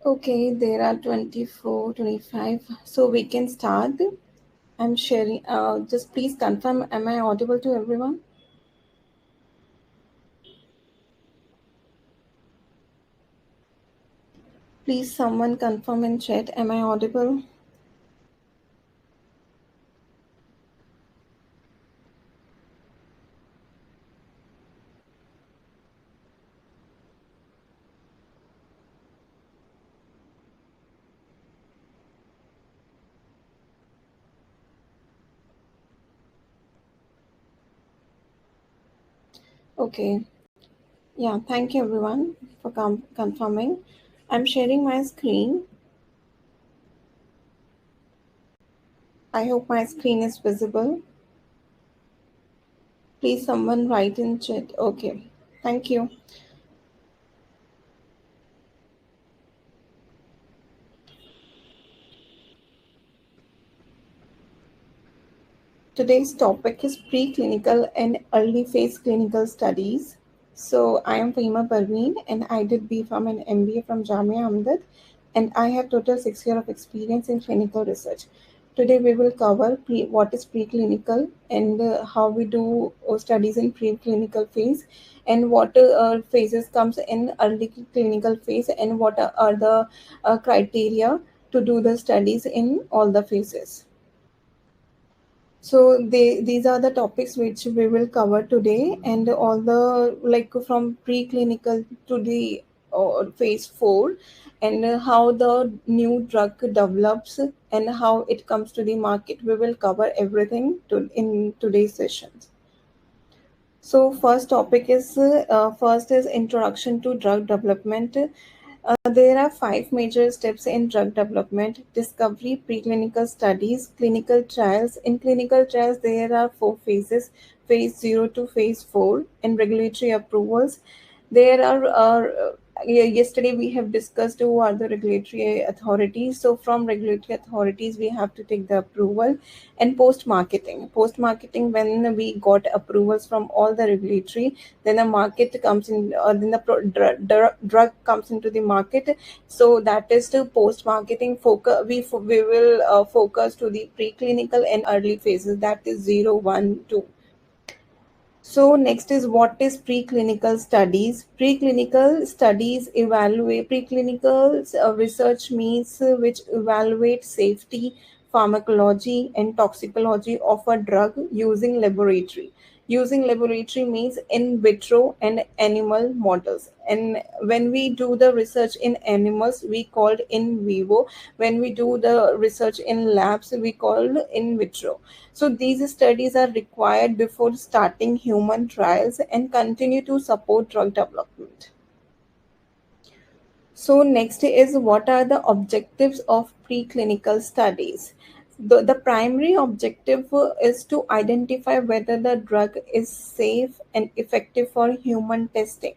Okay, there are 24, 25. So we can start. I'm sharing. Just please confirm. Am I audible to everyone? Please, someone confirm in chat. Am I audible? Okay. Yeah, thank you everyone for confirming. I'm sharing my screen. I hope my screen is visible. Please, someone write in chat. Okay. Thank you. Today's topic is preclinical and early phase clinical studies. So I am Fahima Parveen and I did B.Pharm and MBA from Jamia Ahmedabad, and I have total 6 years of experience in clinical research. Today we will cover what is preclinical and how we do studies in preclinical phase, and what phases comes in early clinical phase, and what are the criteria to do the studies in all the phases. So these are the topics which we will cover today, and all the like from preclinical to the phase 4, and how the new drug develops and how it comes to the market. We will cover everything in today's sessions. So first is introduction to drug development. There are five major steps in drug development: discovery, preclinical studies, clinical trials. In clinical trials, there are four phases: phase 0 to phase 4, and regulatory approvals. There yesterday we have discussed who are the regulatory authorities. So, from regulatory authorities, we have to take the approval. And post marketing. Post marketing, when we got approvals from all the regulatory, then the market comes in, then the drug comes into the market. So that is the post marketing focus. We will focus to the preclinical and early phases, that is 0, 1, 2. So next is, what is preclinical studies? Preclinical studies evaluate preclinical research means which evaluate safety, pharmacology, and toxicology of a drug using laboratory. Using laboratory means in vitro and animal models. And when we do the research in animals, we called in vivo. When we do the research in labs, we called in vitro. So these studies are required before starting human trials and continue to support drug development. So next is, what are the objectives of preclinical studies? The primary objective is to identify whether the drug is safe and effective for human testing.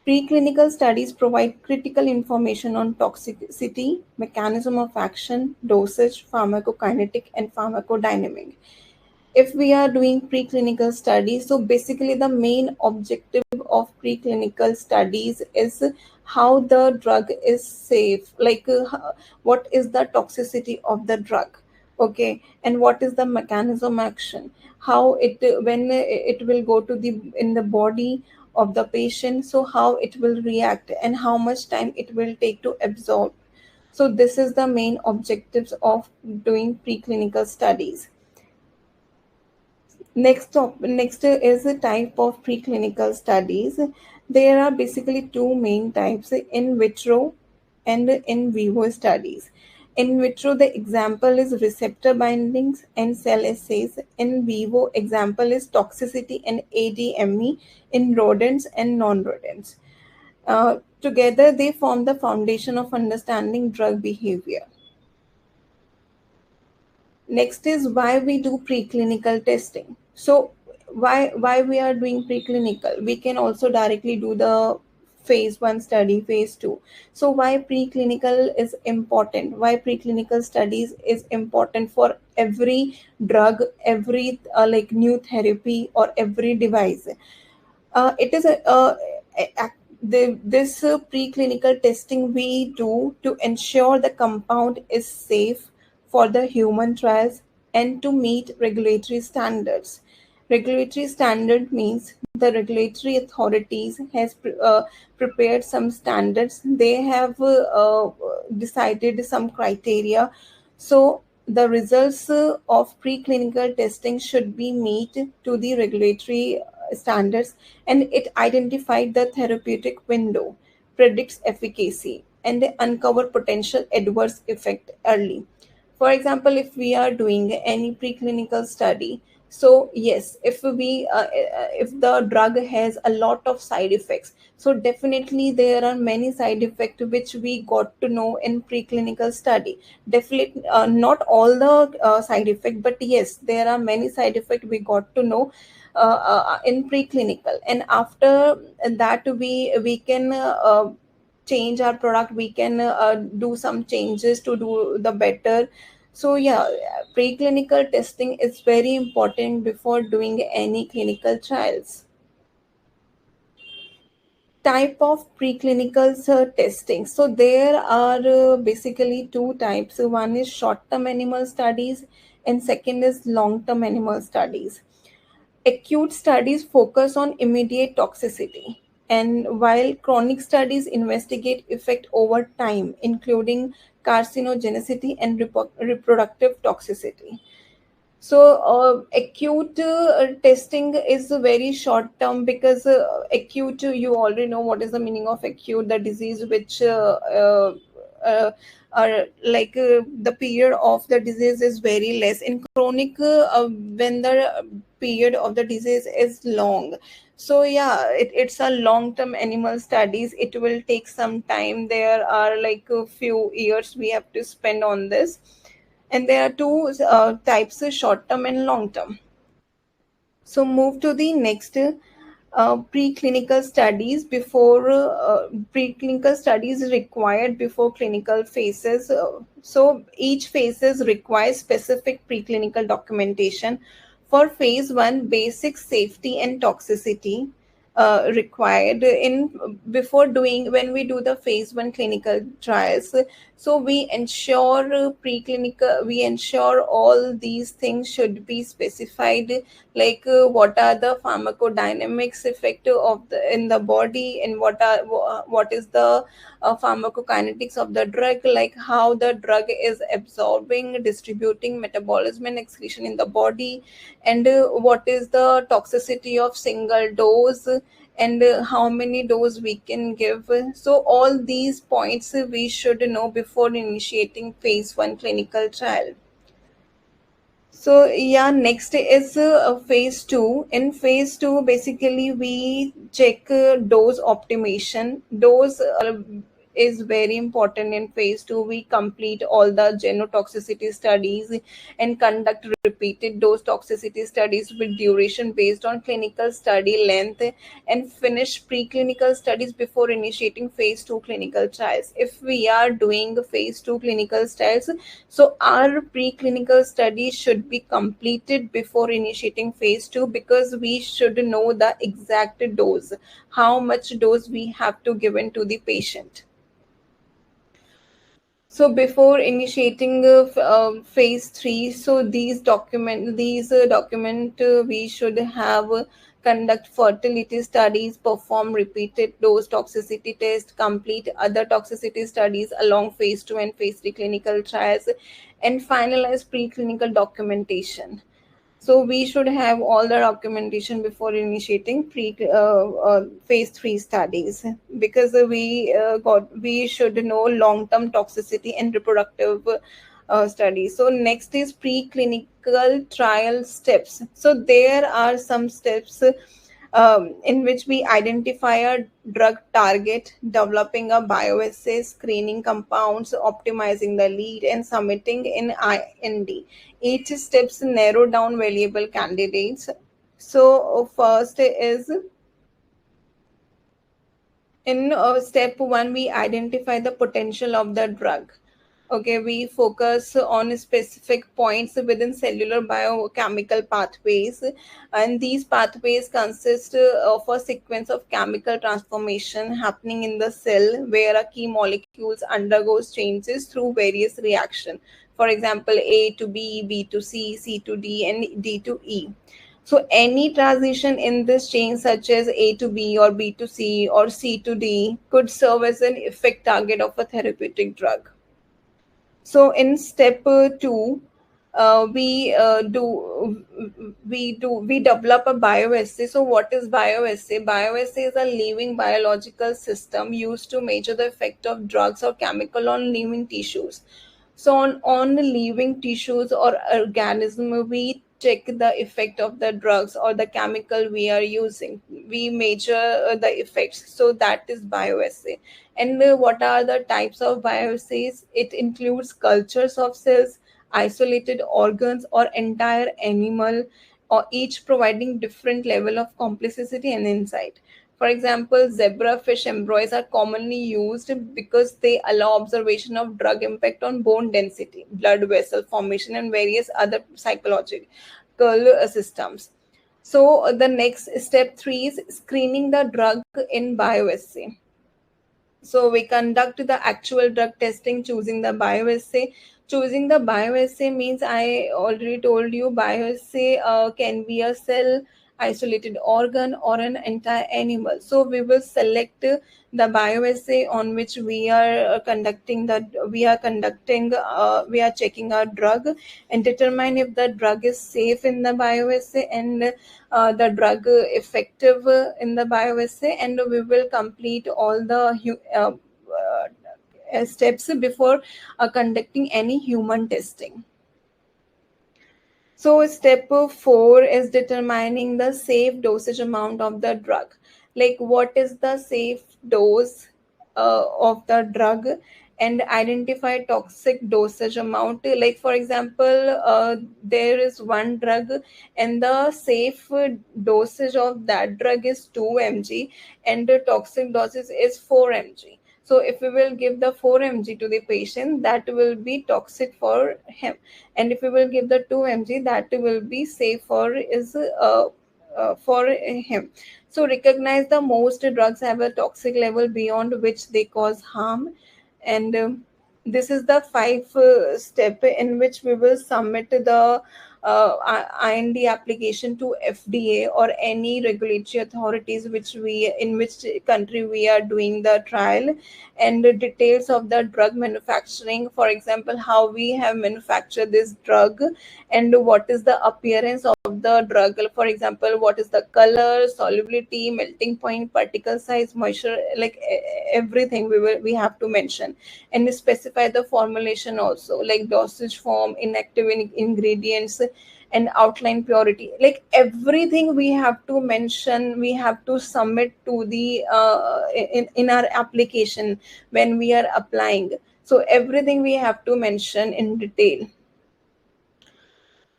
Preclinical studies provide critical information on toxicity, mechanism of action, dosage, pharmacokinetic, and pharmacodynamic. If we are doing preclinical studies, so basically the main objective of preclinical studies is how the drug is safe, like what is the toxicity of the drug, okay, and what is the mechanism action, how it when it will go to the in the body of the patient, so how it will react and how much time it will take to absorb. So this is the main objectives of doing preclinical studies. Next is the type of preclinical studies. There are basically two main types: in vitro and in vivo studies. In vitro, the example is receptor bindings and cell assays. In vivo, example is toxicity and ADME in rodents and non-rodents. Together, they form the foundation of understanding drug behavior. Next is why we do preclinical testing. So why we are doing preclinical? We can also directly do the phase 1 study, phase 2. So why preclinical is important? Why preclinical studies is important for every drug, every new therapy or every device? It is a this preclinical testing we do to ensure the compound is safe for the human trials and to meet regulatory standards. Regulatory standard means the regulatory authorities has prepared some standards. They have decided some criteria. So the results of preclinical testing should be meet to the regulatory standards, and it identified the therapeutic window, predicts efficacy, and uncover potential adverse effect early. For example, if we are doing any preclinical study, so yes, if the drug has a lot of side effects, so definitely there are many side effects which we got to know in preclinical study. Definitely not all the side effect, but yes, there are many side effects we got to know in preclinical, and after that we can change our product. We can do some changes to do the better. So yeah, preclinical testing is very important before doing any clinical trials. Type of preclinical testing. So there are basically two types. One is short term animal studies, and second is long term animal studies. Acute studies focus on immediate toxicity, and while chronic studies investigate effect over time, including carcinogenicity and reproductive toxicity. So acute testing is very short term, because acute, you already know what is the meaning of acute, the disease which uh, are like the period of the disease is very less. In chronic, when the period of the disease is long. So yeah, it's a long term animal studies. It will take some time. There are like a few years we have to spend on this, and there are two types, short term and long term. So move to the next, preclinical studies. Before preclinical studies required before clinical phases. So each phases requires specific preclinical documentation. For phase 1, basic safety and toxicity required in before doing, when we do the phase 1 clinical trials. So we ensure all these things should be specified, like what are the pharmacodynamics effect of the in the body, and what is the pharmacokinetics of the drug, like how the drug is absorbing, distributing, metabolism and excretion in the body, and what is the toxicity of single dose, and how many dose we can give. So all these points we should know before initiating phase 1 clinical trial. So yeah, next is phase 2. In phase 2, basically we check dose optimization. Dose is very important in phase 2. We complete all the genotoxicity studies and conduct repeated dose toxicity studies with duration based on clinical study length, and finish preclinical studies before initiating phase 2 clinical trials. If we are doing phase 2 clinical trials, so our preclinical study should be completed before initiating phase 2, because we should know the exact dose, how much dose we have to give in to the patient. So before initiating phase 3, so these document we should have conduct fertility studies, perform repeated dose toxicity test, complete other toxicity studies along phase 2 and phase 3 clinical trials, and finalize preclinical documentation. So we should have all the documentation before initiating phase 3 studies, because we should know long term toxicity and reproductive studies. So next is preclinical trial steps. So there are some steps in which we identify a drug target, developing a bioassay, screening compounds, optimizing the lead, and submitting in IND. Each steps narrow down valuable candidates. So first is, in step 1 we identify the potential of the drug. Okay, we focus on specific points within cellular biochemical pathways, and these pathways consist of a sequence of chemical transformation happening in the cell where a key molecules undergoes changes through various reaction. For example, A to B, B to C, C to D, and D to E. So any transition in this chain, such as A to B or B to C or C to D, could serve as an effect target of a therapeutic drug. So in step two, we develop a bioassay. So what is bioassay? Bioassay is a living biological system used to measure the effect of drugs or chemical on living tissues. So on living tissues or organism, we check the effect of the drugs or the chemical we are using. We measure the effects. So that is bioassay. And what are the types of bioassays? It includes cultures of cells, isolated organs, or entire animal, or each providing different level of complexity and insight. For example, zebrafish embryos are commonly used because they allow observation of drug impact on bone density, blood vessel formation, and various other psychological systems. So the next step three is screening the drug in bioassay. So we conduct the actual drug testing, choosing the bioassay. Choosing the bioassay means, I already told you, bioassay can be a cell, isolated organ, or an entire animal. So we will select the bioassay on which we are checking our drug, and determine if the drug is safe in the bioassay, and the drug effective in the bioassay, and we will complete all the steps before conducting any human testing. So, step four is determining the safe dosage amount of the drug. Like, what is the safe dose of the drug, and identify toxic dosage amount. Like, for example, there is one drug, and the safe dosage of that drug is 2 mg, and the toxic dosage is 4 mg. So, if we will give the 4 mg to the patient, that will be toxic for him, and if we will give the 2 mg, that will be safe for him. So recognize the most drugs have a toxic level beyond which they cause harm, and this is the five step in which we will submit the IND application to FDA or any regulatory authorities in which country we are doing the trial, and the details of the drug manufacturing. For example, how we have manufactured this drug, and what is the appearance of the drug. For example, what is the color, solubility, melting point, particle size, moisture, like everything we have to mention, and specify the formulation also, like dosage form, inactive ingredients, and outline purity. Like everything we have to mention, we have to submit to the in our application when we are applying. So everything we have to mention in detail.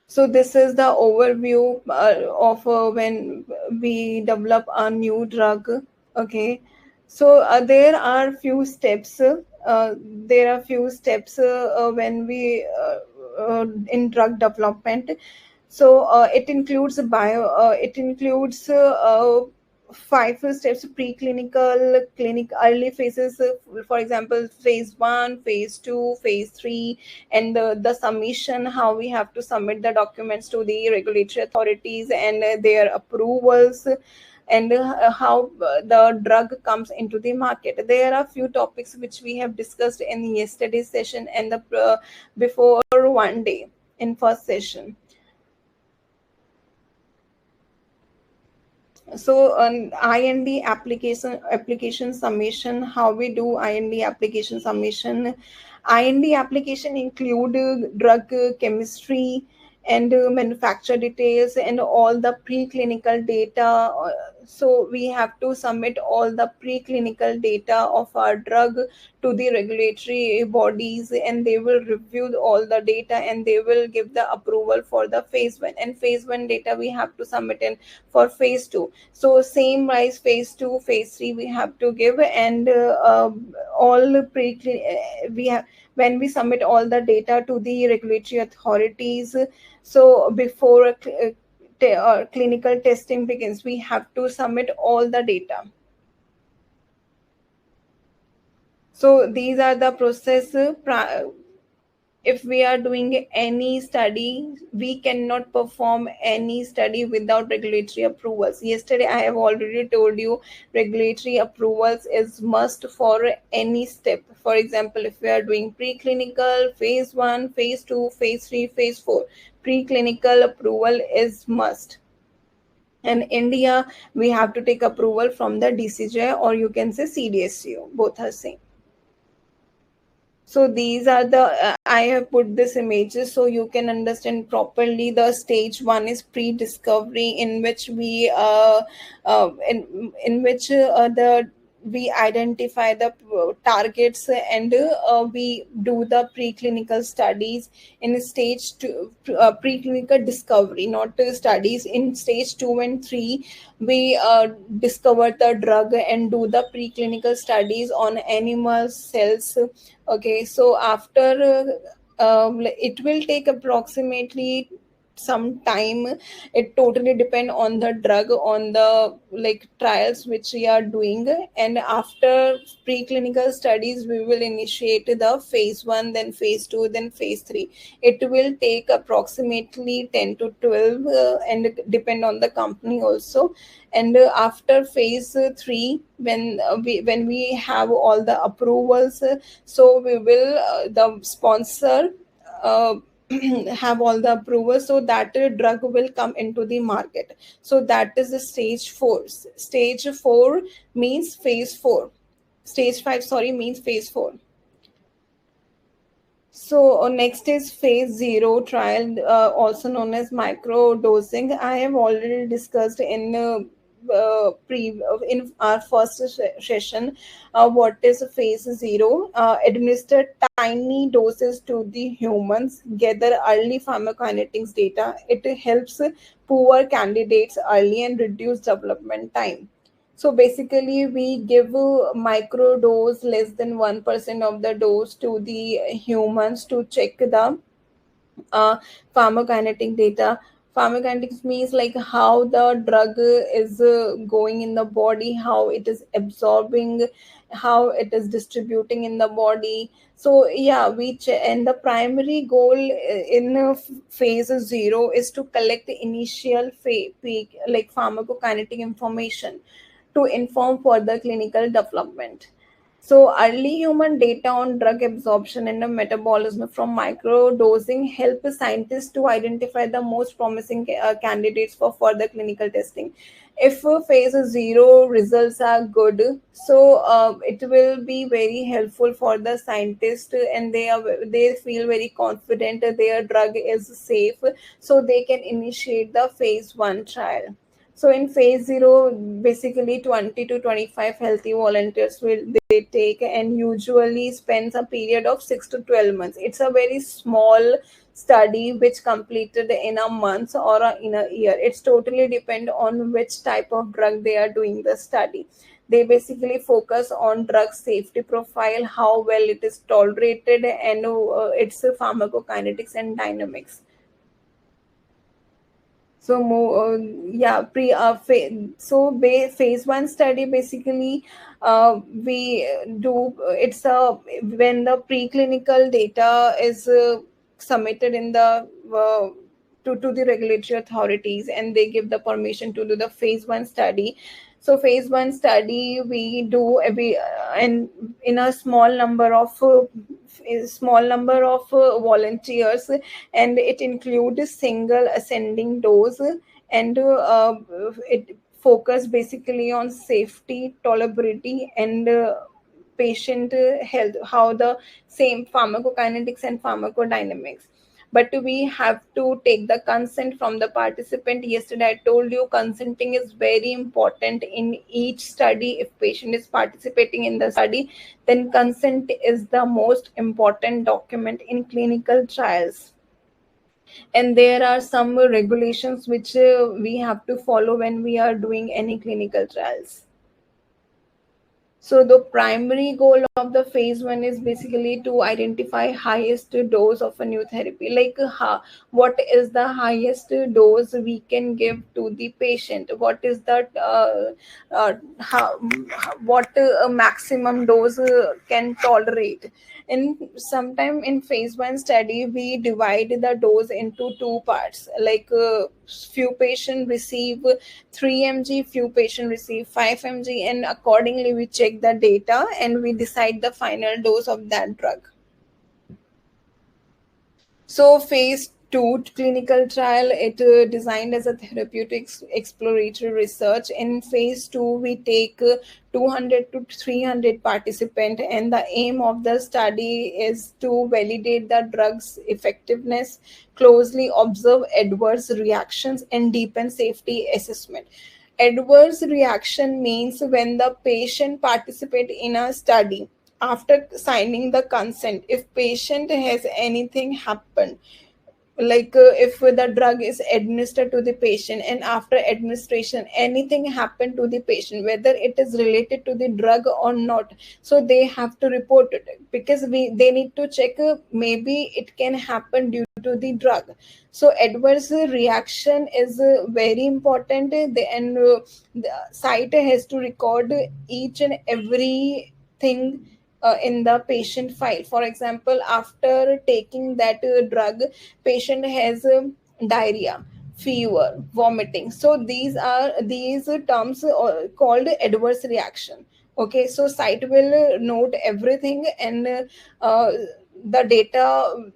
So this is the overview of when we develop a new drug. Okay, so there are few steps when we in drug development. So it includes five steps: preclinical, clinic, early phases. For example, phase one, phase two, phase three, and the submission. How we have to submit the documents to the regulatory authorities and their approvals, and how the drug comes into the market. There are few topics which we have discussed in yesterday's session and the before one day in first session. So IND application submission. How we do IND application submission? IND application include drug chemistry and manufacture details and all the preclinical data. So we have to submit all the preclinical data of our drug to the regulatory bodies, and they will review all the data and they will give the approval for the phase 1, and phase 1 data we have to submit in for phase 2. So same rise phase 2, phase 3 we have to give. And all we have, when we submit all the data to the regulatory authorities, so before clinical testing begins, we have to submit all the data. So these are the process. If we are doing any study, we cannot perform any study without regulatory approvals. Yesterday I have already told you, regulatory approvals is must for any step. For example, if we are doing preclinical, phase 1, phase 2, phase 3, phase 4, preclinical approval is must. In India, we have to take approval from the DCJ, or you can say CDSCO, both are same. So these are the I have put this images so you can understand properly. The stage 1 is pre-discovery, in which in which the we identify the targets, and we do the preclinical studies. In stage 2, preclinical discovery, not studies. In stage 2 and 3, we discover the drug and do the preclinical studies on animal cells. Okay, so after it will take approximately some time. It totally depend on the drug, on the like trials which we are doing. And after preclinical studies, we will initiate the phase 1, then phase 2, then phase 3. It will take approximately 10 to 12, and depend on the company also. And after phase 3, when we have all the approvals, so we will the sponsor uh, have all the approvals, so that drug will come into the market. So that is the stage 4. Stage 4 means phase 4. Stage 5, sorry, means phase 4. So next is phase 0 trial, also known as micro dosing. I have already discussed in our first session what is phase 0. Administer tiny doses to the humans, gather early pharmacokinetics data. It helps poor candidates early and reduce development time. So basically, we give a micro dose, less than 1% of the dose, to the humans to check the uh, pharmacokinetic data. Pharmacokinetics means like how the drug is going in the body, how it is absorbing, how it is distributing in the body. So yeah, and the primary goal in phase 0 is to collect the initial peak, like pharmacokinetic information, to inform further clinical development. So, early human data on drug absorption and metabolism from microdosing help scientists to identify the most promising candidates for further clinical testing. If phase 0 results are good, so it will be very helpful for the scientists, and they feel very confident that their drug is safe, so they can initiate the phase 1 trial. So in phase 0, basically 20 to 25 healthy volunteers will they take, and usually spends a period of 6 to 12 months. It's a very small study which completed in a month or in a year. It's totally depend on which type of drug they are doing the study. They basically focus on drug safety profile, how well it is tolerated, and its pharmacokinetics and dynamics. So more, yeah, phase 1 study basically, we do it's a when the preclinical data is submitted in the to the regulatory authorities, and they give the permission to do the phase 1 study. So phase 1 study we do every and in a small number of volunteers, and it includes single ascending dose. And it focus basically on safety, tolerability, and patient health, how the same pharmacokinetics and pharmacodynamics. but we have to take the consent from the participant. Yesterday I told you consenting is very important in each study. If patient is participating in the study, then consent is the most important document in clinical trials. And there are some regulations which we have to follow when we are doing any clinical trials. So the primary goal of the phase one is basically to identify highest dose of a new therapy. Like what is the highest dose we can give to the patient? What is that? What maximum dose can tolerate? And sometime in phase one study, we divide the dose into two parts. Like few patients receive 3 mg, few patients receive 5 mg, and accordingly we check the data and we decide the final dose of that drug. So phase two clinical trial, it designed as a therapeutics exploratory research. In phase two, we take 200 to 300 participants, and the aim of the study is to validate the drug's effectiveness, closely observe adverse reactions, and deepen safety assessment. Adverse reaction means when the patient participate in a study, after signing the consent, if patient has anything happened, like if the drug is administered to the patient and after administration anything happened to the patient, whether it is related to the drug or not, so they have to report it, because they need to check, maybe it can happen due to the drug. So adverse reaction is very important. And the site has to record each and every thing in the patient file. For example, after taking that drug, patient has diarrhea, fever, vomiting. So these terms called adverse reaction. Okay, so site will note everything, and uh, the data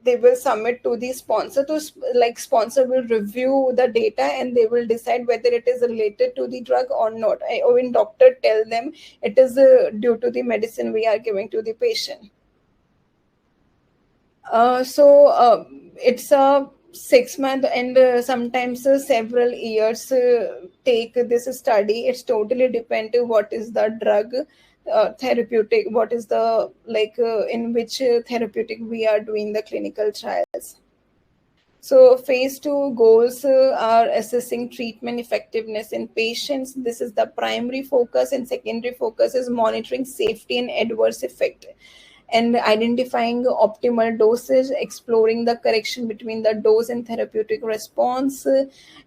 they will submit to the sponsor. To like sponsor will review the data and they will decide whether it is related to the drug or not. Or when doctor tell them it is due to the medicine we are giving to the patient. So it's a 6 month and sometimes several years take this study. It's totally depend to what is the drug therapeutic, what is the like in which therapeutic we are doing the clinical trials. So, phase two goals are assessing treatment effectiveness in patients. This is the primary focus, and secondary focus is monitoring safety and adverse effect, and identifying optimal dosage, exploring the correction between the dose and therapeutic response,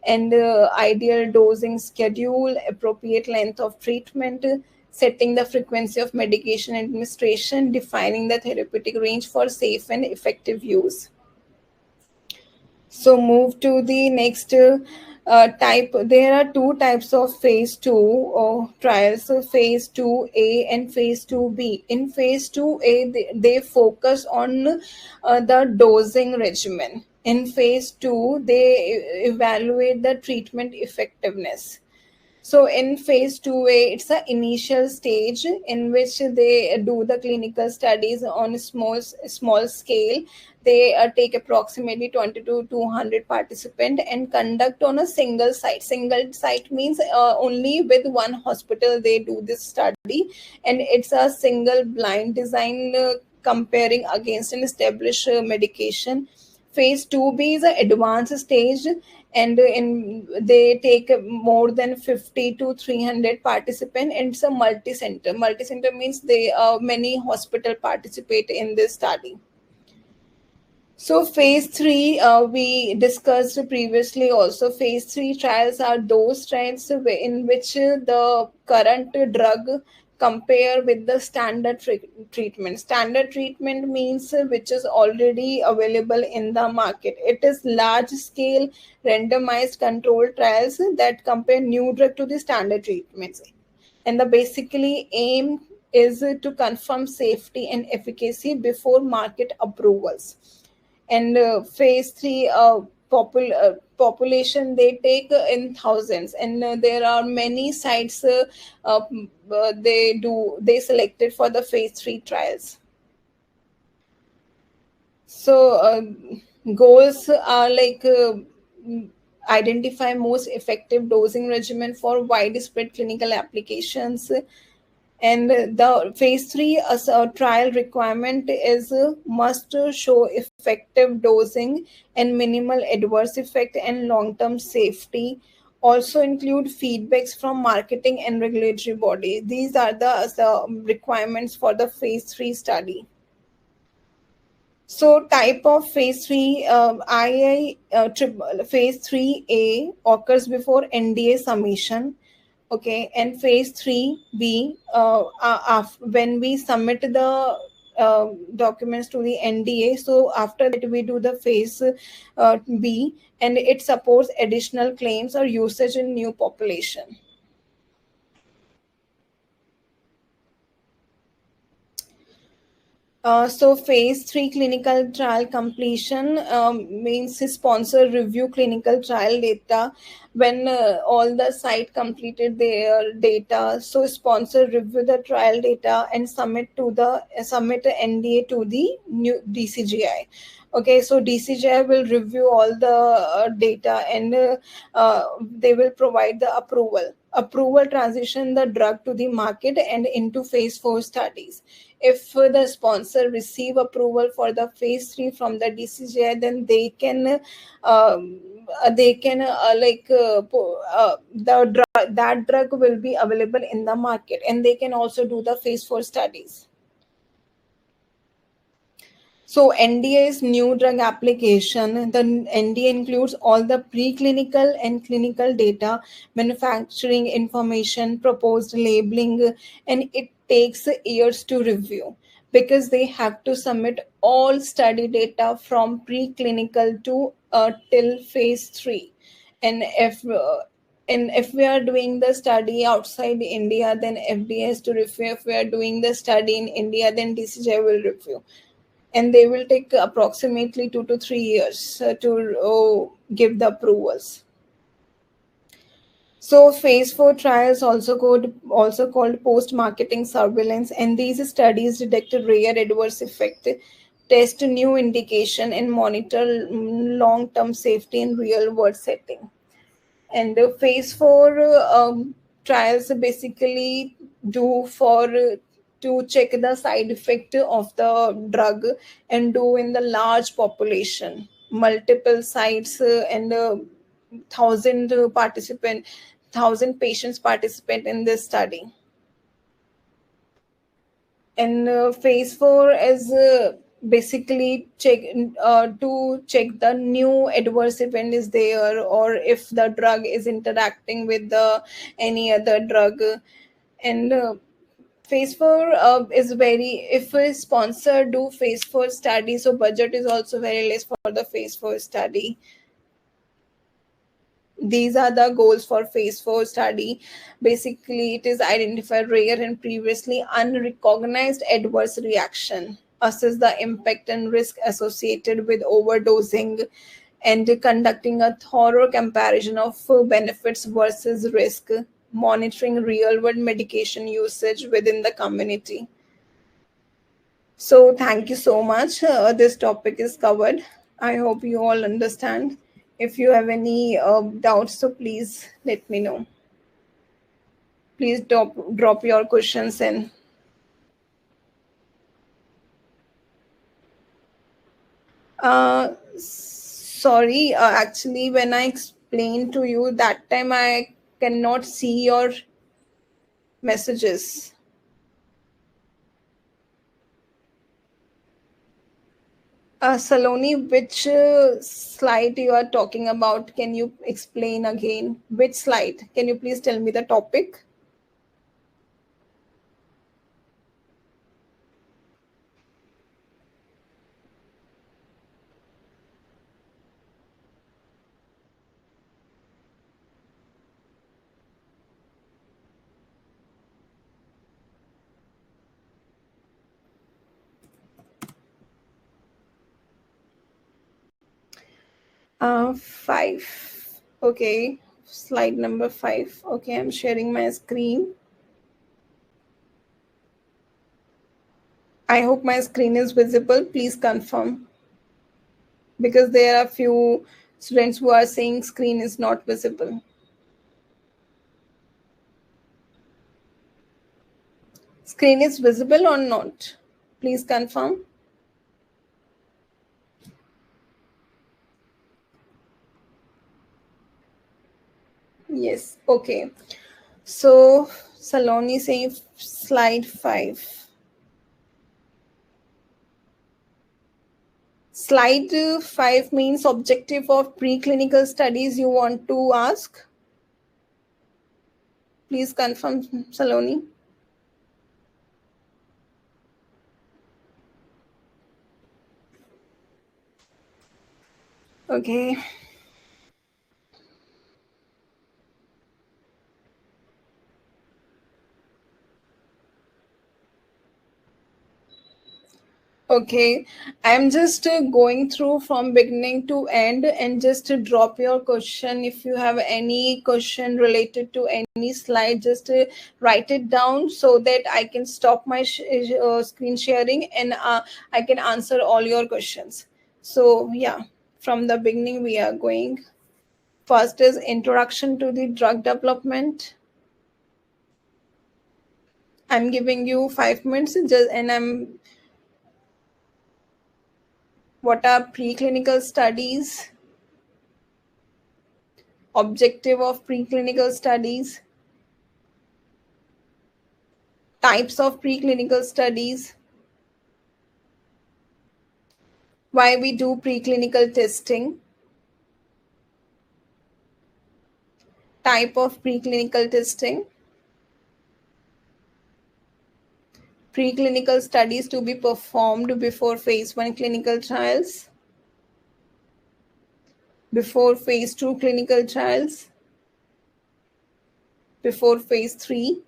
and ideal dosing schedule, appropriate length of treatment, setting the frequency of medication administration, defining the therapeutic range for safe and effective use. So move to the next type. There are two types of phase two trials. So phase two A and phase two B. In phase two A, they focus on the dosing regimen. In phase two, they evaluate the treatment effectiveness. So in phase 2A, it's an initial stage in which they do the clinical studies on a small scale. They take approximately 20 to 200 participants and conduct on a single site. Single site means only with one hospital they do this study, and it's a single blind design comparing against an established medication. Phase 2B is an advanced stage, and they take more than 50 to 300 participants, and it's a multi-center. Multi-center means they many hospital participate in this study. So phase three, we discussed previously also. Phase three trials are those trials in which the current drug compare with the standard treatment. Standard treatment means which is already available in the market. It is large scale randomized controlled trials that compare new drug to the standard treatments. And the basically aim is to confirm safety and efficacy before market approvals. And phase three population they take in thousands, and there are many sites they selected for the phase three trials. So goals are like identify most effective dosing regimen for widespread clinical applications. And the phase 3 as a trial requirement is must show effective dosing and minimal adverse effect and long-term safety. Also include feedbacks from marketing and regulatory body. These are the requirements for the phase 3 study. So type of phase 3, phase 3A occurs before NDA submission. Okay, and phase 3B, when we submit the documents to the NDA, so after that we do the phase B, and it supports additional claims or usage in new population. So phase 3 clinical trial completion means sponsor review clinical trial data when all the site completed their data. So sponsor review the trial data and submit a NDA to the new DCGI. Okay, so DCGI will review all the data, and they will provide the approval. Approval transition the drug to the market and into phase 4 studies. If the sponsor receive approval for the phase 3 from the DCGI, then they can that drug will be available in the market, and they can also do the phase 4 studies. So NDA is new drug application. The NDA includes all the preclinical and clinical data, manufacturing information, proposed labeling, and it takes years to review because they have to submit all study data from preclinical to till phase 3. And if we are doing the study outside India, then FDA has to review. If we are doing the study in India, then DCJ will review, and they will take approximately 2 to 3 years to give the approvals. So phase 4 trials also called post marketing surveillance, and these studies detect rare adverse effect, test new indication, and monitor long term safety in real world setting. And phase 4 trials basically do for to check the side effect of the drug, and do in the large population, multiple sites, and thousand participant 1,000 patients participate in this study. And phase 4 is basically to check the new adverse event is there, or if the drug is interacting with the any other drug. And phase 4 is very, if a sponsor do phase 4 study, so budget is also very less for the phase 4 study. These are the goals for phase 4 study. Basically, it is identify rare and previously unrecognized adverse reaction, assess the impact and risk associated with overdosing, and conducting a thorough comparison of benefits versus risk, monitoring real world medication usage within the community. So thank you so much. This topic is covered. I hope you all understand. If you have any doubts, so please let me know. Please drop your questions in. Sorry, actually, when I explained to you that time, I cannot see your messages. Saloni, which slide you are talking about? Can you explain again? Which slide? Can you please tell me the topic? 5. Okay, slide number 5. Okay, I'm sharing my screen. I hope my screen is visible. Please confirm. because there are few students who are saying screen is not visible. Screen is visible or not? Please confirm. Yes. Okay. So Saloni saying slide 5. Slide 5 means objective of preclinical studies you want to ask. Please confirm, Saloni. Okay. Okay, I'm just going through from beginning to end and just to drop your question. If you have any question related to any slide, just write it down so that I can stop my screen sharing and I can answer all your questions. So, yeah, from the beginning, we are going. First is introduction to the drug development. I'm giving you 5 minutes just, and I'm what are preclinical studies, objective of preclinical studies, types of preclinical studies, why we do preclinical testing, type of preclinical testing, preclinical studies to be performed before phase 1 clinical trials, before phase 2 clinical trials, before phase 3,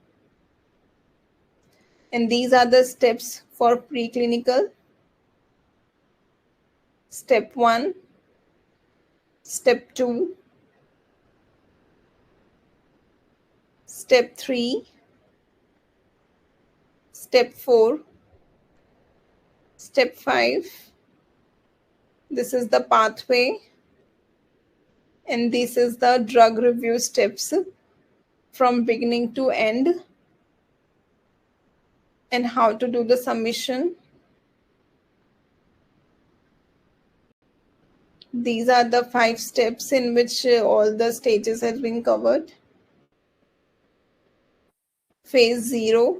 and these are the steps for preclinical. Step 1, step 2, step 3, step 4, step 5. This is the pathway, and this is the drug review steps from beginning to end, and how to do the submission. These are the 5 steps in which all the stages has been covered. Phase 0,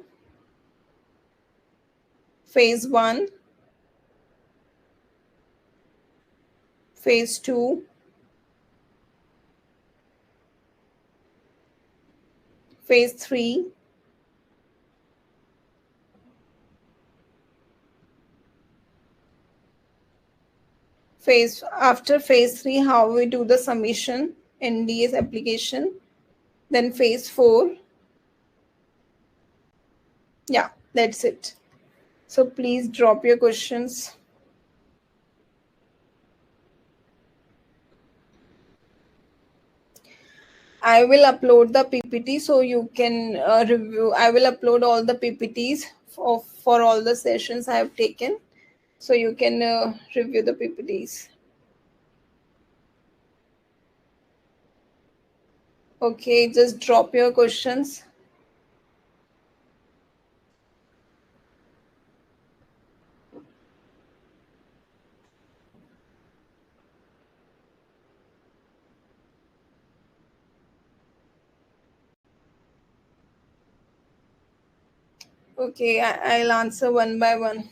phase 1, phase 2, phase 3, phase after phase 3, how we do the submission, NDA's application, then phase 4. Yeah, that's it. So please drop your questions. I will upload the PPT so you can review. I will upload all the PPTs for all the sessions I have taken, so you can review the PPTs. Okay, just drop your questions. Okay, I'll answer one by one.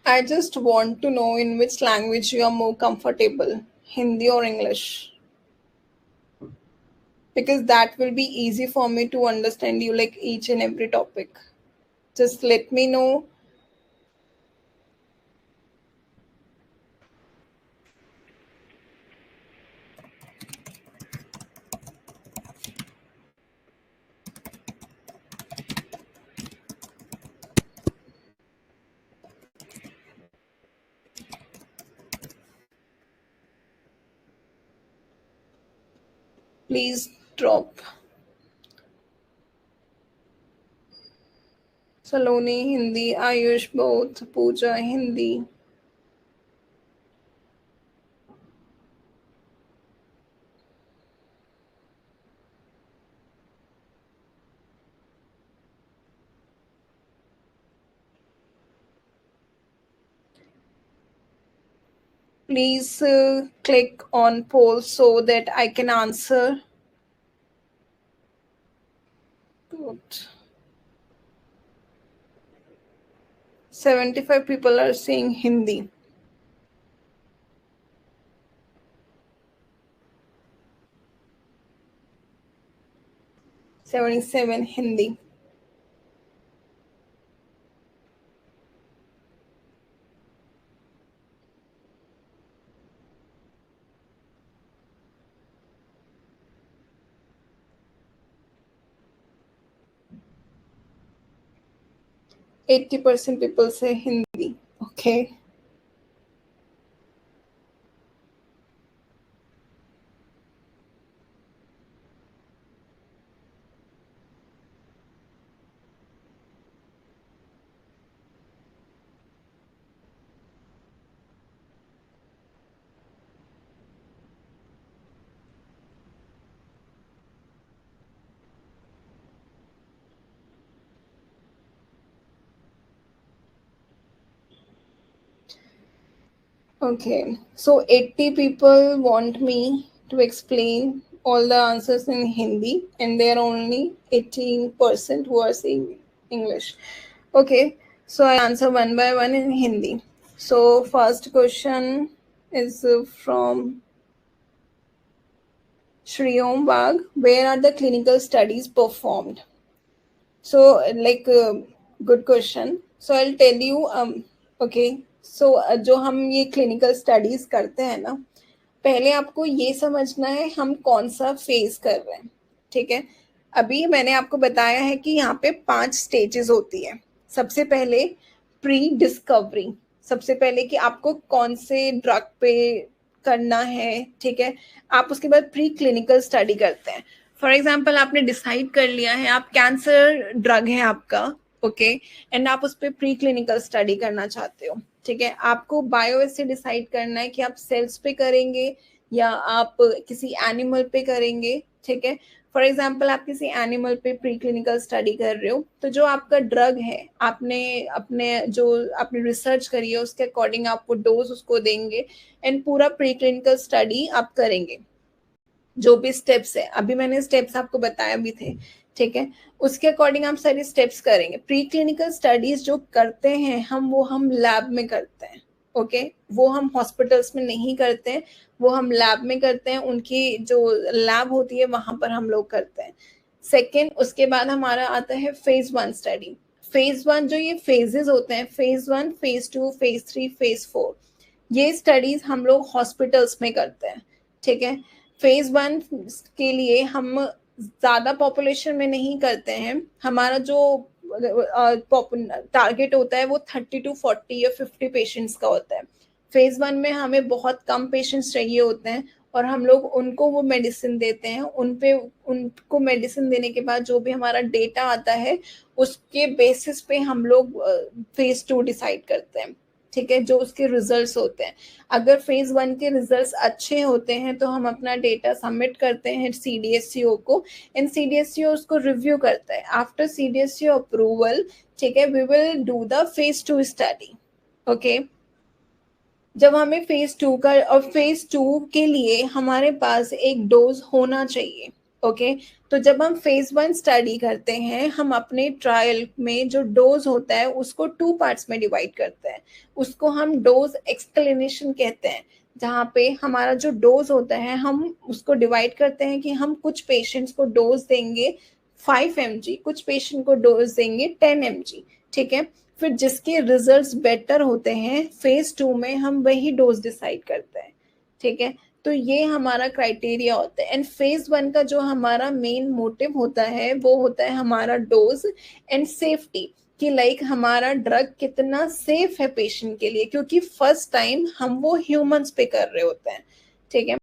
I just want to know in which language you are more comfortable, Hindi or English, because that will be easy for me to understand you like each and every topic. Just let me know. Please drop. Saloni Hindi, Ayush both, Pooja Hindi. Please click on poll so that I can answer. Good. 75 people are saying Hindi. 77 Hindi. %80 people say Hindi. Okay. Okay, so 80 people want me to explain all the answers in Hindi, and there are only 18% who are saying English. Okay, so I answer one by one in Hindi. So, first question is from Shriyom Bagh. Where are the clinical studies performed? So, good question. So, I'll tell you. Okay. So, जो हम ये clinical studies करते हैं ना, पहले आपको ये समझना है हम कौन सा फेज कर रहे हैं. ठीक है. अभी मैंने आपको बताया है कि यहाँ पे 5 स्टेजेस होती है. सबसे पहले प्री डिस्कवरी. सबसे पहले कि आपको कौन से ड्रग पे करना है. ठीक है. आप उसके बाद प्री क्लिनिकल स्टडी करते हैं. फॉर एग्जाम्पल आपने डिसाइड कर लिया है आप कैंसर ड्रग है आपका. ओके. एंड आप उस पर प्री क्लिनिकल स्टडी करना चाहते हो. ठीक है. आपको बायोवेस से डिसाइड करना है कि आप सेल्स पे करेंगे या आप किसी एनिमल पे करेंगे. ठीक है. फॉर एग्जाम्पल आप किसी एनिमल पे प्री क्लिनिकल स्टडी कर रहे हो तो जो आपका ड्रग है आपने अपने जो आपने रिसर्च करी है उसके अकॉर्डिंग आप वो डोज उसको देंगे एंड पूरा प्री क्लिनिकल स्टडी आप करेंगे. जो भी स्टेप्स है अभी मैंने स्टेप्स आपको बताया भी थे. ठीक है. उसके अकॉर्डिंग हम सारे स्टेप्स करेंगे. प्री क्लिनिकल स्टडीज जो करते हैं हम लैब में करते हैं. ओके. वो हम हॉस्पिटल्स में नहीं करते हैं. वो हम लैब में करते हैं. उनकी जो लैब होती है वहां पर हम लोग करते हैं. सेकेंड उसके बाद हमारा आता है फेज 1 स्टडी. फेज 1 जो ये फेजेस होते हैं फेज 1 फेज 2 फेज 3 फेज 4 ये स्टडीज हम लोग हॉस्पिटल्स में करते हैं. ठीक है. फेज 1 के लिए हम ज्यादा पॉपुलेशन में नहीं करते हैं. हमारा जो टारगेट होता है वो 30 to 40 या 50 पेशेंट्स का होता है. फेज 1 में हमें बहुत कम पेशेंट्स चाहिए होते हैं और हम लोग उनको वो मेडिसिन देते हैं. उनको मेडिसिन देने के बाद जो भी हमारा डेटा आता है उसके बेसिस पे हम लोग फेज 2 डिसाइड करते हैं. ठीक है. जो उसके रिजल्ट्स होते हैं अगर फेज 1 के रिजल्ट्स अच्छे होते हैं तो हम अपना डेटा सबमिट करते हैं CDSCO को एंड CDSCO उसको रिव्यू करता है. आफ्टर CDSCO अप्रूवल ठीक है we will do the phase 2 study. Okay. जब हमें फेज 2 का और फेज 2 के लिए हमारे पास एक डोज होना चाहिए. ओके. तो जब हम फेज 1 स्टडी करते हैं हम अपने ट्रायल में जो डोज होता है उसको 2 पार्ट्स में डिवाइड करते हैं. उसको हम डोज एक्सक्लेनेशन कहते हैं जहाँ पे हमारा जो डोज होता है हम उसको डिवाइड करते हैं कि हम कुछ पेशेंट्स को डोज देंगे 5 mg कुछ पेशेंट को डोज देंगे 10 mg. ठीक है. फिर जिसके रिजल्ट्स बेटर होते हैं फेज 2 में हम वही डोज डिसाइड करते हैं. ठीक है. तो ये हमारा क्राइटेरिया होता है. एंड फेज 1 का जो हमारा मेन मोटिव होता है वो होता है हमारा डोज एंड सेफ्टी कि लाइक हमारा ड्रग कितना सेफ है पेशेंट के लिए क्योंकि फर्स्ट टाइम हम वो ह्यूमंस पे कर रहे होते हैं. ठीक है.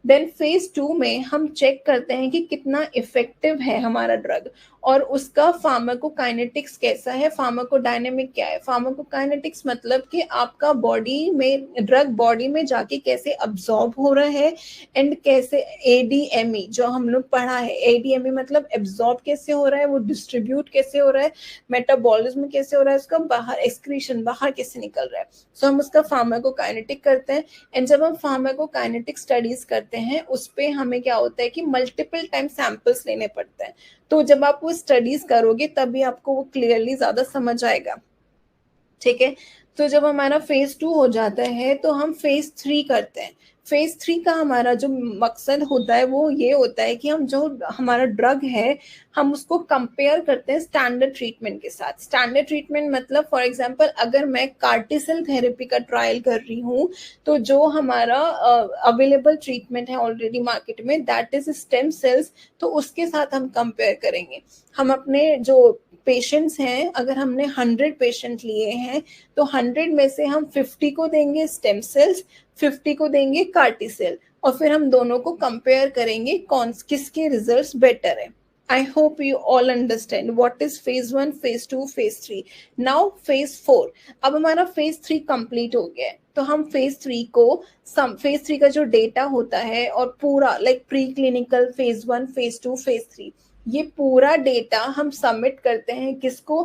देन फेज 2 में हम चेक करते हैं कि कितना इफेक्टिव है हमारा ड्रग और उसका फार्माकोकाइनेटिक्स कैसा है, फार्माकोडायनेमिक क्या है। फार्माकोकाइनेटिक्स मतलब कि आपका बॉडी में ड्रग बॉडी में जाके कैसे अब्सॉर्ब हो रहा है एंड कैसे एडीएमई जो हम लोग पढ़ा है, एडीएमई मतलब एब्सॉर्ब कैसे हो रहा है, वो डिस्ट्रीब्यूट कैसे हो रहा है, मेटाबॉलिज्म कैसे हो रहा है, उसका बाहर एक्सक्रीशन बाहर कैसे निकल रहा है। सो हम उसका फार्माकोकाइनेटिक करते हैं एंड जब हम फार्माकोकाइनेटिक स्टडीज करते हैं उस पे हमें क्या होता है कि मल्टीपल टाइम सैंपल्स लेने पड़ते हैं। तो जब आप वो स्टडीज करोगे तभी आपको वो क्लियरली ज्यादा समझ आएगा, ठीक है। तो जब हमारा फेज 2 हो जाता है तो हम फेज 3 करते हैं। फेज 3 का हमारा जो मकसद होता है वो ये होता है कि हम जो हमारा ड्रग है हम उसको कंपेयर करते हैं स्टैंडर्ड ट्रीटमेंट के साथ। स्टैंडर्ड ट्रीटमेंट मतलब फॉर एग्जांपल अगर मैं कार्टिसेल थेरेपी का ट्रायल कर रही हूँ तो जो हमारा अवेलेबल ट्रीटमेंट है ऑलरेडी मार्केट में दैट इज स्टेम सेल्स, तो उसके साथ हम कंपेयर करेंगे। हम अपने जो पेशेंट्स हैं अगर हमने 100 पेशेंट लिए हैं तो 100 में से हम 50 को देंगे स्टेम सेल्स, 50 को देंगे कार्टिसेल और फिर हम दोनों को कंपेयर करेंगे कौन किसके रिजल्ट्स बेटर है। I hope you all understand what is phase 1, phase 2, phase 3. Now phase 4. अब हमारा phase 3 complete हो गया है तो हम phase 3 को phase 3 का जो डेटा होता है और पूरा like pre clinical phase 1, phase 2, phase 3 ये पूरा डेटा हम सबमिट करते हैं किसको,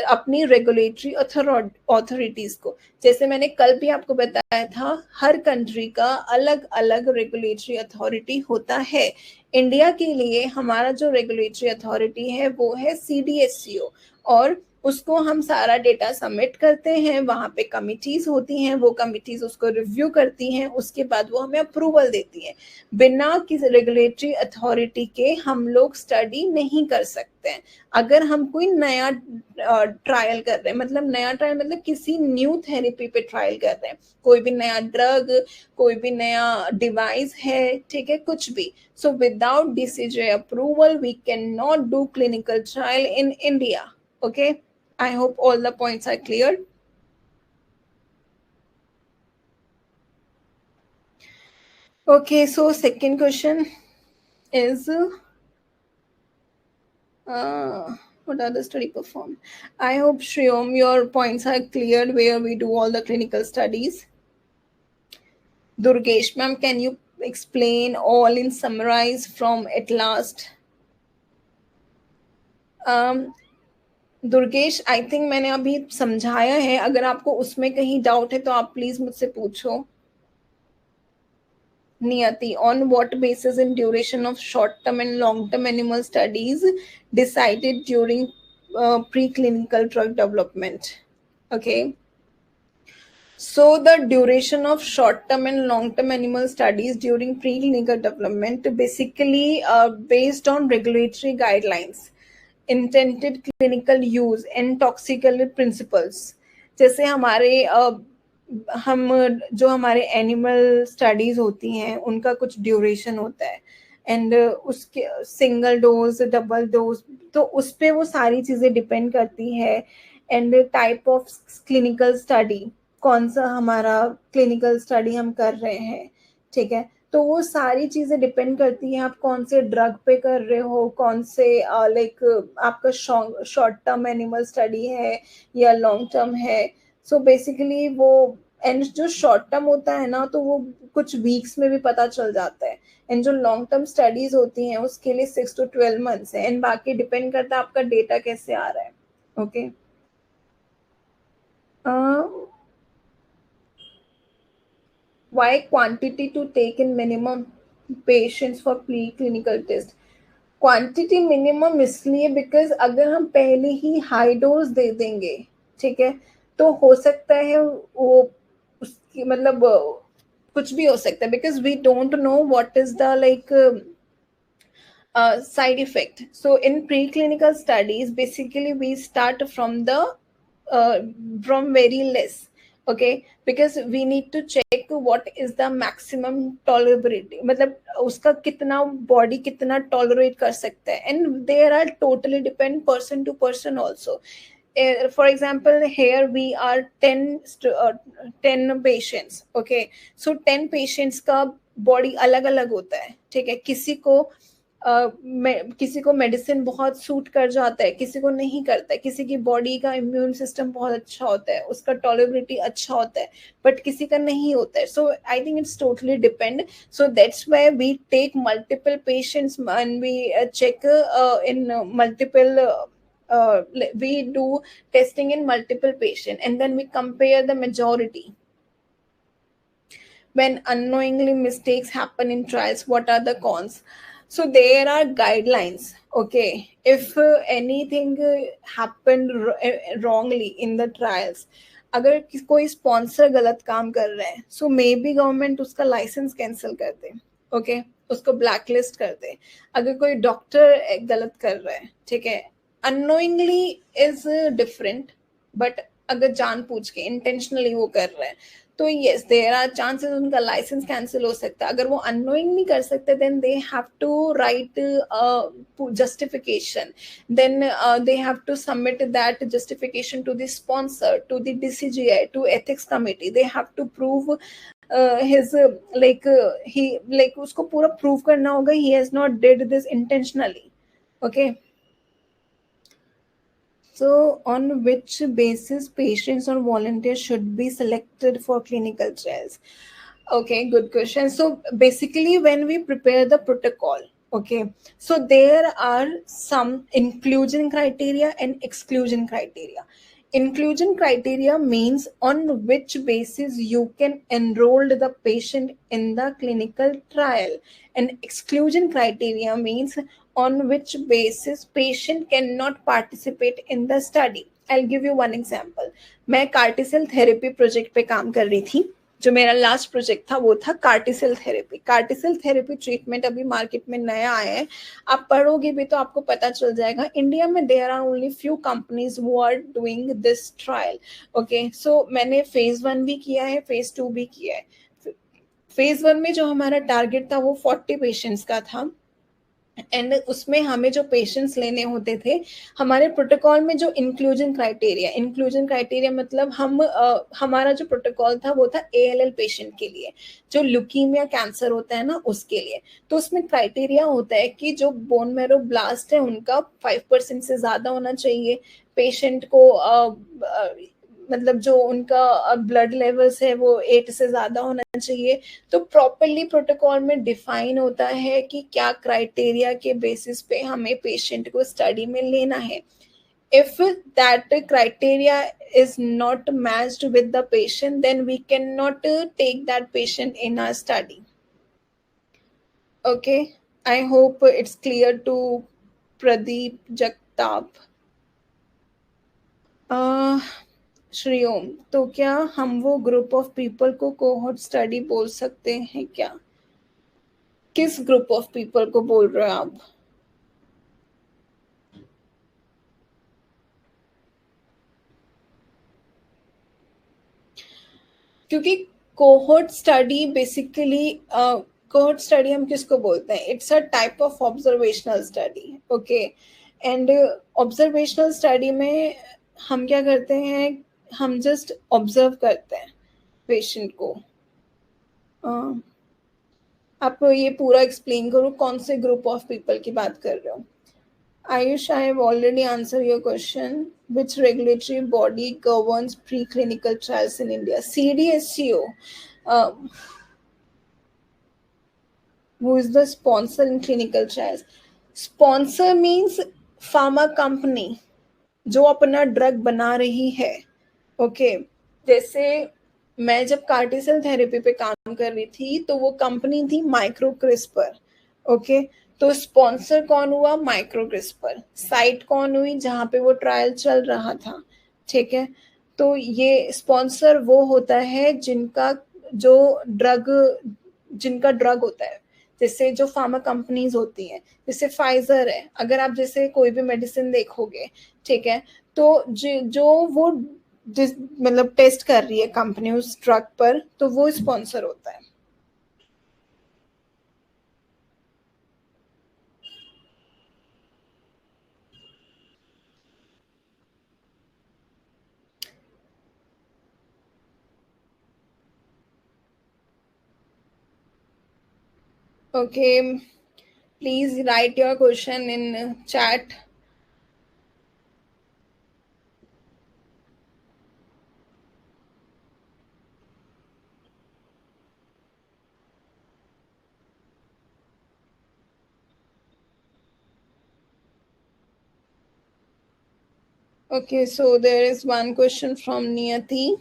अपनी रेगुलेटरी अथॉरिटीज को। जैसे मैंने कल भी आपको बताया था हर कंट्री का अलग अलग रेगुलेटरी अथॉरिटी होता है। इंडिया के लिए हमारा जो रेगुलेटरी अथॉरिटी है वो है सीडीएससीओ और उसको हम सारा डेटा सबमिट करते हैं, वहां पे कमिटीज होती हैं, वो कमिटीज उसको रिव्यू करती हैं, उसके बाद वो हमें अप्रूवल देती हैं। बिना किसी रेगुलेटरी अथॉरिटी के हम लोग स्टडी नहीं कर सकते हैं। अगर हम कोई नया ट्रायल कर रहे हैं मतलब नया ट्रायल मतलब किसी न्यू थेरेपी पे ट्रायल कर रहे हैं, कोई भी नया ड्रग, कोई भी नया डिवाइस है, ठीक है, कुछ भी। So without DCGI approval we can not do clinical trial in India. Okay, I hope all the points are clear. Okay, so second question is what are the study performed? I hope Shriyom your points are cleared where we do all the clinical studies. Durgesh ma'am, can you explain all in summarize from at last? Durgesh I think मैंने अभी समझाया है, अगर आपको उसमें कहीं doubt है तो आप प्लीज मुझसे पूछो। Niyati, on what basis in duration of short-term and long-term animal studies decided during preclinical drug development? Okay. So the duration of short-term and long-term animal studies during preclinical development basically based on regulatory guidelines, intended clinical use and toxicology principles. जैसे हमारे हम जो हमारे animal studies होती हैं उनका कुछ duration होता है एंड उसके सिंगल डोज डबल डोज, तो उस पे वो सारी चीज़ें डिपेंड करती है and type of clinical study, कौन सा हमारा क्लिनिकल स्टडी हम कर रहे हैं, ठीक है। तो वो सारी चीज़ें डिपेंड करती हैं आप कौन से ड्रग पे कर रहे हो, कौन से लाइक आपका शॉर्ट टर्म एनिमल स्टडी है या लॉन्ग टर्म है। सो बेसिकली वो एंड जो शॉर्ट टर्म होता है ना तो वो कुछ वीक्स में भी पता चल जाता है एंड जो लॉन्ग टर्म स्टडीज होती हैं उसके लिए 6 to 12 मंथ्स है एंड बाकी डिपेंड करता है आपका डेटा कैसे आ रहा है। Okay, why quantity to take in minimum patients for preclinical test? Quantity minimum इसलिए बिकॉज अगर हम पहले ही हाई डोज दे देंगे, ठीक है, तो हो सकता है वो उसकी मतलब कुछ भी हो सकता है because we don't know what is the like side effect. So in preclinical studies, basically we start from the from very less, okay, because we need to check what is the maximum tolerability, मतलब उसका कितना body कितना tolerate कर सकता है, and there are totally depend person to person also. For example, here we are 10 patients, okay, so 10 patients का body अलग अलग होता है, ठीक है। किसी को मेडिसिन बहुत सूट कर जाता है, किसी को नहीं करता है, किसी की बॉडी का इम्यून सिस्टम बहुत अच्छा होता है, उसका टॉलरेबिलिटी अच्छा होता है, बट किसी का नहीं होता है। So I think it's totally depend. So that's why we take multiple patients and we check in multiple we do testing in multiple patient, and then we compare the majority. When unknowingly mistakes happen in trials, what are the cons? So there are guidelines. Okay, if anything happened wrongly in the trials, अगर कोई sponsor गलत काम कर रहा है, सो may be government उसका licence cancel कर दे, okay, उसको ब्लैकलिस्ट कर दे। अगर कोई डॉक्टर गलत कर रहा है, ठीक है, अनोइंगली इज डिफरेंट, बट अगर जानबूझ के इंटेंशनली वो कर रहा है, तो यस देयर आर चांसेस उनका लाइसेंस कैंसिल हो सकता है। अगर वो अनोइंग नहीं कर सकते, then they have to write justification, then they have to submit that justification to the sponsor, to the DCGI, to ethics committee. They have to prove his he like उसको पूरा प्रूव करना होगा he has not did this intentionally, okay. So, on which basis patients or volunteers should be selected for clinical trials? Okay, good question. So, basically, when we prepare the protocol, okay, so there are some inclusion criteria and exclusion criteria. Inclusion criteria means on which basis you can enroll the patient in the clinical trial, and exclusion criteria means on which basis patient cannot participate in the study. I'll give you one example. मैं कार्टिसल therapy project पे काम कर रही थी। जो मेरा last project था वो था कार्टिसल थेरेपी। कार्टिसल थेरेपी ट्रीटमेंट अभी मार्केट में नया आया है, आप पढ़ोगे भी तो आपको पता चल जाएगा। इंडिया में there are only few companies who are doing this trial, okay. So मैंने फेज 1 भी किया है, फेज 2 भी किया है। फेज 1 में जो हमारा टारगेट था वो 40 पेशेंट्स का था, एंड उसमें हमें जो पेशेंट्स लेने होते थे, हमारे प्रोटोकॉल में जो इंक्लूजन क्राइटेरिया मतलब हमारा जो प्रोटोकॉल था वो था ALL पेशेंट के लिए, जो ल्यूकीमिया कैंसर होता है ना उसके लिए। तो उसमें क्राइटेरिया होता है कि जो बोन मैरो ब्लास्ट है उनका 5% से ज्यादा होना चाहिए, पेशेंट को मतलब जो उनका ब्लड लेवल्स है वो 8 से ज्यादा होना चाहिए। तो प्रॉपरली प्रोटोकॉल में डिफाइन होता है कि क्या क्राइटेरिया के बेसिस पे हमें पेशेंट को स्टडी में लेना है। If that criteria is not matched with the patient, then we cannot take that patient in our study. Okay, I hope it's clear to Pradeep Jagtap. Shriom, तो क्या हम वो ग्रुप ऑफ पीपल को cohort study बोल सकते हैं क्या? किस ग्रुप ऑफ पीपल को बोल रहे हो आप? क्योंकि cohort study basically cohort study हम किसको बोलते हैं? It's a type of observational study, okay. And observational study में हम क्या करते हैं, हम जस्ट ऑब्जर्व करते हैं पेशेंट को। आप ये पूरा एक्सप्लेन करो कौन से ग्रुप ऑफ पीपल की बात कर रहे हो। Ayush, I have already answered your question. Which regulatory body governs preclinical trials in India? CDSCO. Um, who is the sponsor in clinical trials? Sponsor means pharma company जो अपना drug बना रही है, ओके। जैसे मैं जब कार्टिसल थेरेपी पे काम कर रही थी तो वो कंपनी थी माइक्रो क्रिस्पर, ओके। तो स्पॉन्सर कौन हुआ? Micro CRISPR. साइट कौन हुई? जहां पे वो ट्रायल चल रहा था, ठीक है। तो ये स्पॉन्सर वो होता है जो ड्रग जिनका ड्रग होता है। जैसे जो फार्मा कंपनीज होती हैं, जैसे फाइजर है, अगर आप जैसे कोई भी मेडिसिन देखोगे, ठीक है, तो जो वो जिस मतलब टेस्ट कर रही है कंपनी उस ड्रग पर, तो वो स्पॉन्सर होता है। Okay, please write your question in chat. Okay, so there is one question from Niyati.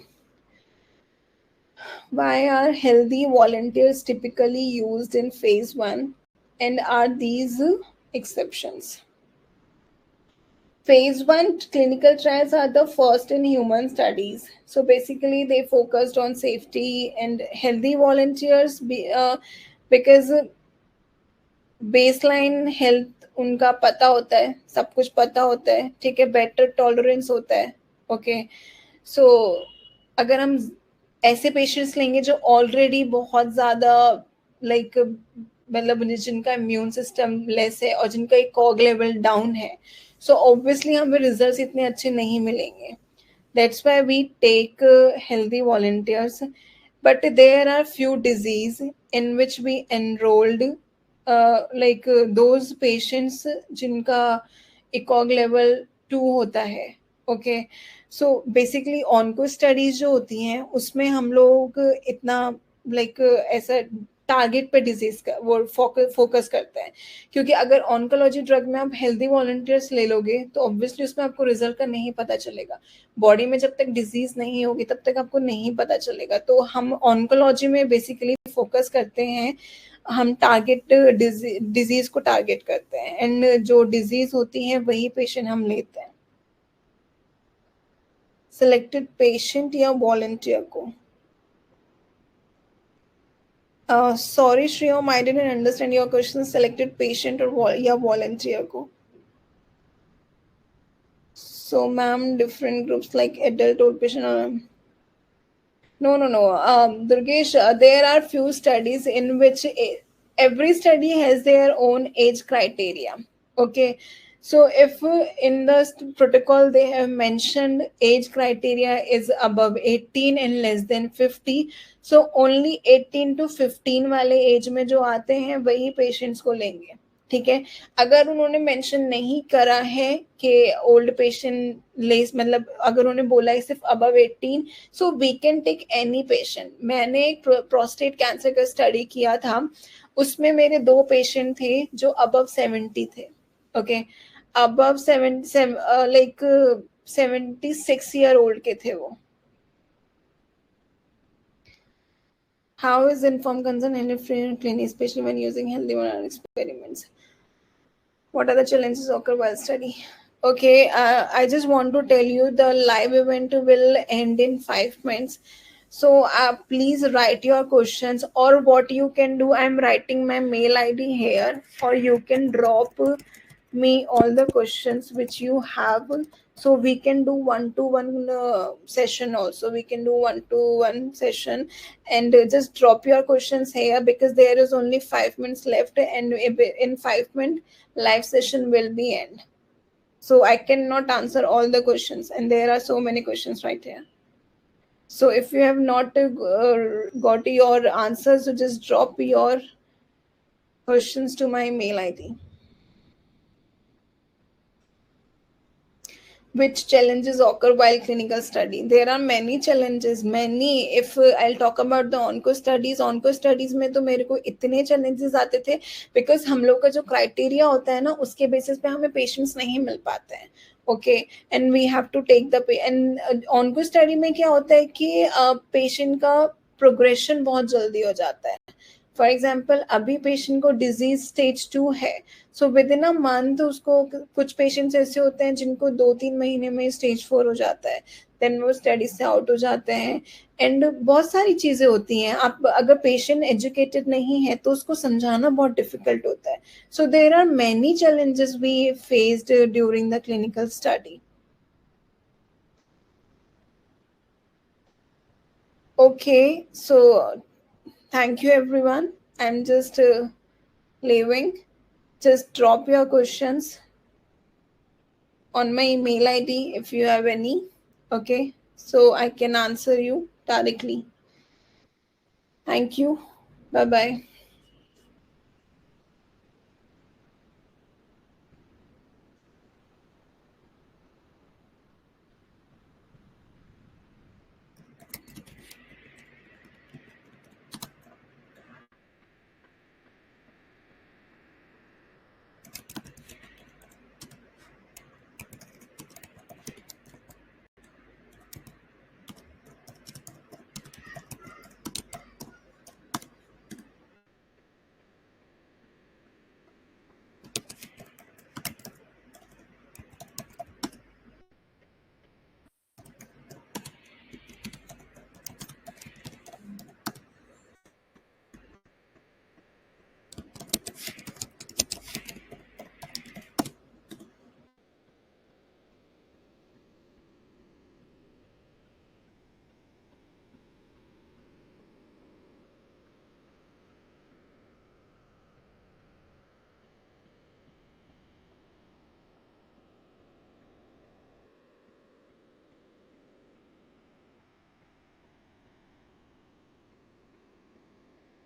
Why are healthy volunteers typically used in phase 1 and are these exceptions? Phase 1 clinical trials are the first in human studies. So basically, they focused on safety and healthy volunteers because baseline health उनका पता होता है, सब कुछ पता होता है, ठीक है, बेटर टॉलरेंस होता है. ओके, सो अगर हम ऐसे पेशेंट्स लेंगे जो ऑलरेडी बहुत ज़्यादा लाइक मतलब जिनका इम्यून सिस्टम लेस है और जिनका एक कॉग लेवल डाउन है, सो ऑब्वियसली हमें रिजल्ट्स इतने अच्छे नहीं मिलेंगे. That's why we take healthy volunteers. But there are few disease in which we enrolled those patients जिनका ECOG level 2 होता है. Okay, so basically onco studies जो होती हैं उसमें हम लोग इतना ऐसा टारगेट पे डिजीज का वो फोकस करते हैं, क्योंकि अगर ऑन्कोलॉजी ड्रग में आप हेल्दी वॉलंटियर्स ले लोगे तो ऑब्वियसली उसमें आपको रिजल्ट का नहीं पता चलेगा. बॉडी में जब तक डिजीज नहीं होगी तब तक आपको नहीं पता चलेगा. तो हम ऑन्कोलॉजी में बेसिकली फोकस करते हैं, हम टारगेट डिजीज को टारगेट करते हैं एंड जो डिजीज होती है वही पेशेंट हम लेते हैं. सिलेक्टेड पेशेंट या वॉलंटियर को? Sorry Shriom, I didn't understand your question. Selected patient और या वॉलंटियर को? So ma'am, different groups like adult, old patient और no, no, no. Durgesh, there are few studies in which every study has their own age criteria. Okay. So if in the protocol they have mentioned age criteria is above 18 and less than 50, so only 18 to 15 वाले as में जो आते हैं वही patients को लेंगे. ठीक है, अगर उन्होंने मेंशन नहीं करा है कि ओल्ड पेशेंट ले, मतलब अगर उन्होंने बोला है सिर्फ above 18, so we can take any patient. मैंने एक प्रोस्टेट कैंसर का स्टडी किया था, उसमें मेरे 2 पेशेंट थे जो अबव 70 थे. Okay, above 7 like 76 year old के थे वो. How is informed consent and free in clinic, especially when using healthy volunteer experiments? What are the challenges occur while study? Okay, I just want to tell you the live event will end in 5 minutes. So please write your questions, or what you can do, I'm writing my mail ID here, or you can drop me all the questions which you have. So we can do one-to-one session also. We can do one-to-one session and just drop your questions here because there is only 5 minutes left and in 5 minutes live session will be end. So I cannot answer all the questions and there are so many questions right here. So if you have not got your answers, so just drop your questions to my mail ID. Which challenges occur while clinical study? There are many challenges, many. If I'll talk about the onco studies में तो मेरे को इतने challenges आते थे because हम लोग का जो criteria होता है ना उसके basis पे हमें patients नहीं मिल पाते हैं. Okay, and we have to take the end onco study में क्या होता है कि पेशेंट का प्रोग्रेशन बहुत जल्दी हो जाता है. फॉर एग्जाम्पल अभी पेशेंट को डिजीज स्टेज 2 है, so with in a month उसको, कुछ पेशेंट्स ऐसे होते हैं जिनको 2-3 महीने में स्टेज 4 हो जाता है, देन वो स्टडी से आउट हो जाते हैं. एंड बहुत सारी चीजें होती हैं. आप अगर पेशेंट एजुकेटेड नहीं है तो उसको समझाना बहुत डिफिकल्ट होता है. So there are many challenges we faced during the clinical study. Okay, so thank you everyone. I'm just leaving. Just drop your questions on my email ID if you have any. Okay, so I can answer you directly. Thank you. Bye bye.